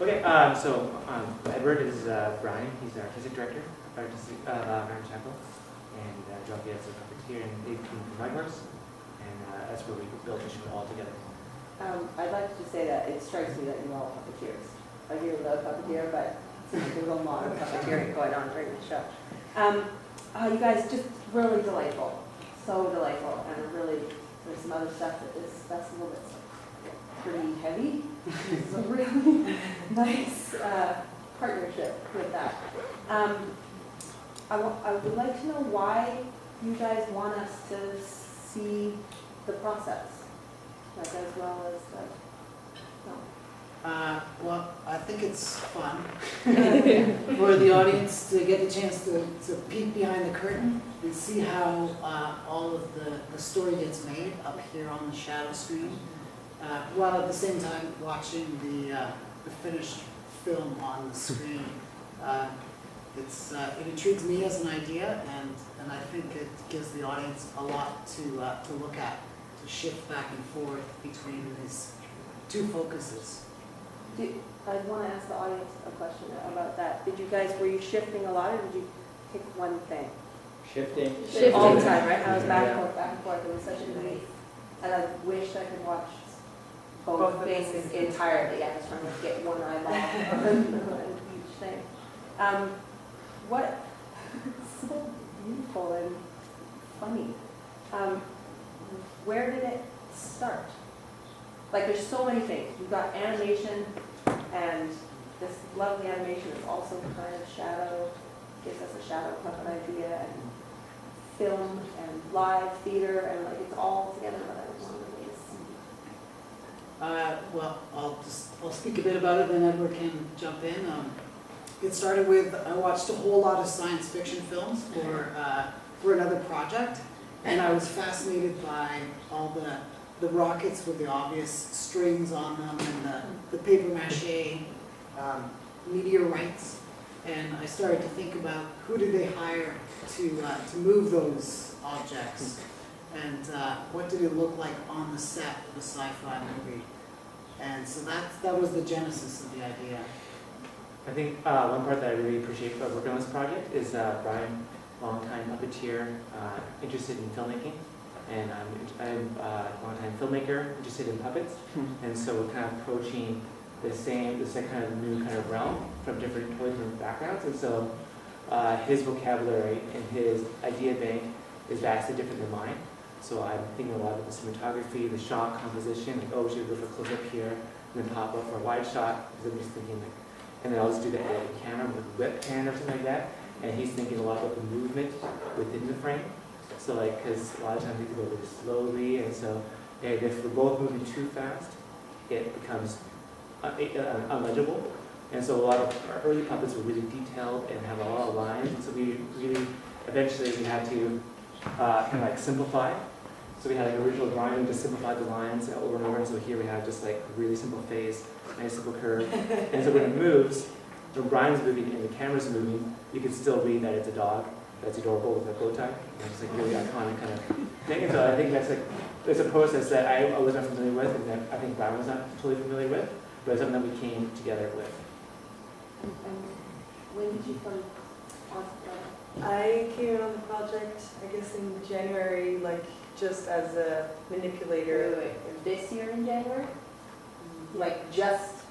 Okay, Edward is Brian. He's our artistic director of Ramshackle, and Jockey is a puppeteer, and they came from Mugworks, and that's where we built the show all together. I'd like to say that it strikes me that you're all puppeteers. I hear without puppeteer, but there's a lot of puppeteering going on during the show. You guys just really delightful, so delightful, and really there's some other stuff that's a little bit pretty heavy. It's a really nice partnership with that. I would like to know why you guys want us to see the process, like as well as the film. Well, I think it's fun for the audience to get the chance to peek behind the curtain and see how all of the story gets made up here on the shadow screen, while at the same time watching the finished film on the screen. It intrigues me as an idea, and I think it gives the audience a lot to look at, to shift back and forth between these two focuses. I want to ask the audience a question about that. Were you shifting a lot, or did you pick one thing? Shifting. All the time, right? I was back and forth, back and forth. It was such a nice, and I wish I could watch both things entirely. I was trying to get one eyeball on each thing. It's so beautiful and funny. Where did it start? Like, there's so many things. You've got animation, and this lovely animation is also kind of shadow, gives us a shadow puppet idea, and film and live theater, and like it's all together, but I was wondering Well, I'll speak a bit about it, then Edward can jump in. It started with, I watched a whole lot of science fiction films for another project, and I was fascinated by all the rockets with the obvious strings on them, and the paper mache meteorites. And I started to think about who did they hire to move those objects, and what did it look like on the set of a sci-fi movie. And so that was the genesis of the idea. I think one part that I really appreciate about working on this project is Brian, longtime puppeteer, interested in filmmaking, and I'm a longtime filmmaker, interested in puppets, and so we're kind of approaching this kind of new kind of realm from different backgrounds, and so his vocabulary and his idea bank is vastly different than mine. So I'm thinking a lot about the cinematography, the shot composition, like, oh, we should go for a close-up here, and then pop up for a wide shot, because I'm just thinking, like, and then I'll just do the camera with a whip hand or something like that, and he's thinking a lot about the movement within the frame. So like, because a lot of times we go really slowly, and so if we're both moving too fast, it becomes unlegible. And so a lot of our early puppets were really detailed and have a lot of lines, and so we really, eventually we had to kind of like simplify. So we had like original drawing and just simplified the lines over and over, and so here we have just like a really simple face, nice simple curve. And so when it moves, when Brian's moving and the camera's moving, you can still read that it's a dog that's adorable with a bow tie. And it's like really iconic kind of thing. And so I think that's a process that I was not familiar with, and that I think Brian was not totally familiar with, but it's something that we came together with. And when did you come on the I came on the project, I guess, in January, like just as a manipulator. Wait. This year in January? Like just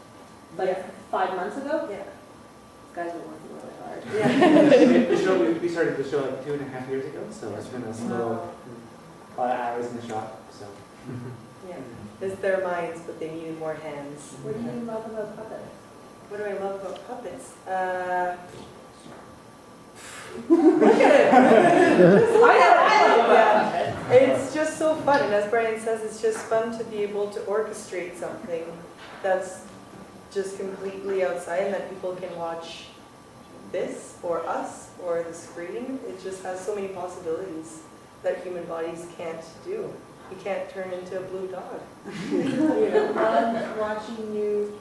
like 5 months ago? Yeah. These guys were working really hard. Yeah. We started the show like 2.5 years ago, so it's been a slow, a lot of hours in the shop. So. Yeah. It's their minds, but they needed more hands. What do you love about puppets? What do I love about puppets? Look at it! Yeah. It's just so fun, and as Brian says, it's just fun to be able to orchestrate something that's just completely outside and that people can watch this, or us, or the screen. It just has so many possibilities that human bodies can't do. You can't turn into a blue dog. I love watching you,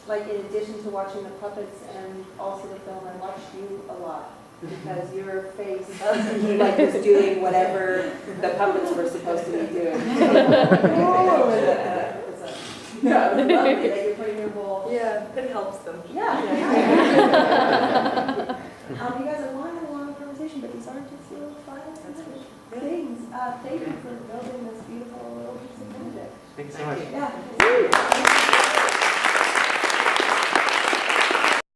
like in addition to watching the puppets and also the film, I watched you a lot. Because your face like was doing whatever the puppets were supposed to be doing. Yeah, it was lovely that you're putting your bowl It helps them. Yeah. You guys have long had a long conversation, but these aren't just little final things. Thank you for building this beautiful little piece of project. Thanks so much. Yeah.